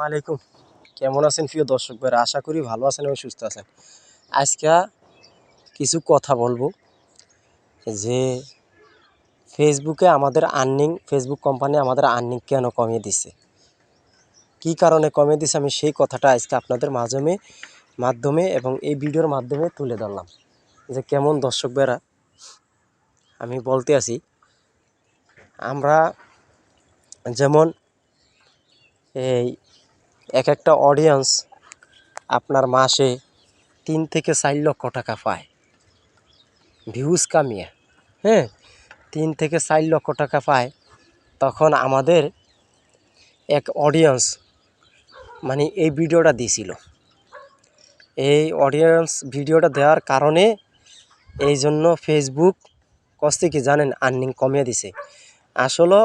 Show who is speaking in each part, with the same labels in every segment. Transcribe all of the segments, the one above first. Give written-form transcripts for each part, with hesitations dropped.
Speaker 1: আলাইকুম, কেমন আছেন প্রিয় দর্শক ভাইরা? আশা করি ভালো আছেন এবং সুস্থ আছেন। আজকে কিছু কথা বলবো যে ফেসবুক কোম্পানি আমাদের আর্নিং কেন কমিয়ে দিছে, কি কারণে কমিয়ে দিছে, আমি সেই কথাটা আজকে আপনাদের মাধ্যমে এবং এই ভিডিওর মাধ্যমে তুলে ধরলাম। যে কেমন দর্শক ভাইরা, আমি বলতে আছি, আমরা যেমন এই একটা অডিয়েন্স আপনার মাসে 3 থেকে 4 লক্ষ টাকা পায় ভিউজ কামিয়ে। 3 থেকে 4 লক্ষ টাকা পায়। তখন আমাদের এক অডিয়েন্স এই ভিডিওটা দিছিল। এই অডিয়েন্স ভিডিওটা দেওয়ার কারণে এই জন্য ফেসবুক কষ্ট কি জানেন, আর্নিং কমিয়ে দিছে। আসলে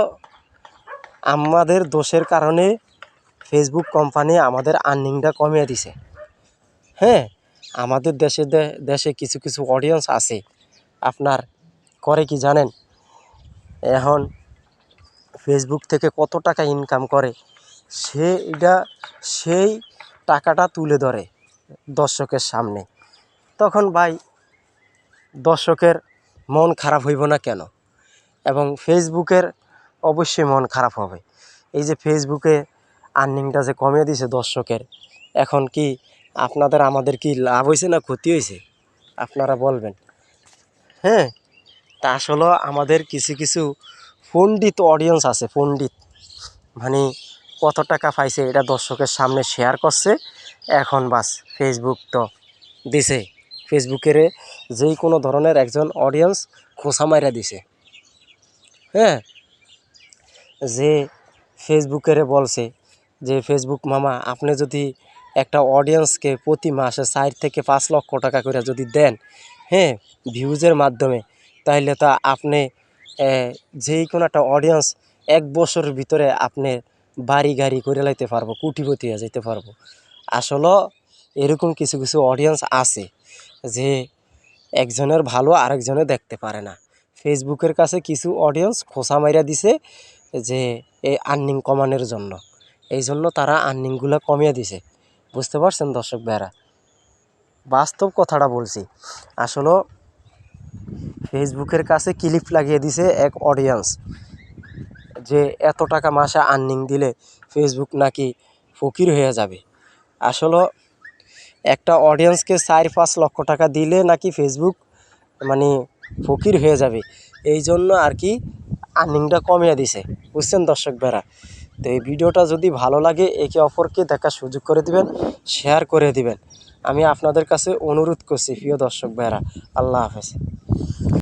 Speaker 1: আমাদের দোষের কারণে ফেসবুক কোম্পানি আমাদের আর্নিংটা কমিয়ে দিছে। আমাদের দেশে কিছু কিছু অডিয়েন্স আছে, আপনার করে কি জানেন, এখন ফেসবুক থেকে কত টাকা ইনকাম করে সেই টাকাটা তুলে ধরে দর্শকের সামনে। তখন ভাই দর্শকের মন খারাপ হইব না কেন? এবং ফেসবুকের অবশ্যই মন খারাপ হবে। এই যে ফেসবুকে আর্নিংটা যে কমিয়ে দিয়েছে দর্শকের, এখন কি আমাদের কি লাভ হয়েছে না ক্ষতি হয়েছে আপনারা বলবেন? তা আসলে আমাদের কিছু কিছু পণ্ডিত অডিয়েন্স আছে, পণ্ডিত কত টাকা পাইছে এটা দর্শকের সামনে শেয়ার করছে। এখন বাস ফেসবুক তো দিছে, ফেসবুকের যেই কোনো ধরনের একজন অডিয়েন্স খোঁচা মাইরা দিছে। যে ফেসবুকের বলছে যে ফেসবুক মামা, আপনি যদি একটা অডিয়েন্সকে প্রতি মাসে 4 থেকে 5 লক্ষ টাকা করে যদি দেন ভিউজের মাধ্যমে, তাহলে তো আপনি যেই কোনো একটা অডিয়েন্স 1 বছরের ভিতরে আপনি বাড়ি গাড়ি করে লাইতে পারবো, কোটিপতি হয়ে যেতে পারবো। আসলে এরকম কিছু কিছু অডিয়েন্স আছে যে একজনের ভালো আরেকজনে দেখতে পারে না। ফেসবুকের কাছে কিছু অডিয়েন্স খোঁচা মাইরা দিছে যে এই আর্নিং কমানোর জন্য, এই জন্য তারা আর্নিংগুলো কমিয়ে দিছে। বুঝতে পারছেন দর্শক ভাইরা? বাস্তব কথাটা বলছি। আসলে ফেসবুকের কাছে ক্লিপ লাগিয়ে দিছে এক অডিয়েন্স যে এত টাকা মাসে আর্নিং দিলে ফেসবুক নাকি ফকির হয়ে যাবে। আসলে একটা অডিয়েন্সকে 4-5 লক্ষ টাকা দিলে নাকি ফেসবুক ফকির হয়ে যাবে, এই জন্য আর কি আর্নিংটা কমিয়ে দিছে। বুঝছেন দর্শক ভাইরা? তো এই ভিডিওটা যদি ভালো লাগে একে অপরকে দেখার সুযোগ করে দিবেন, শেয়ার করে দিবেন। আমি আপনাদের কাছে অনুরোধ করছি প্রিয় দর্শক ভাইরা। আল্লাহ হাফেজ।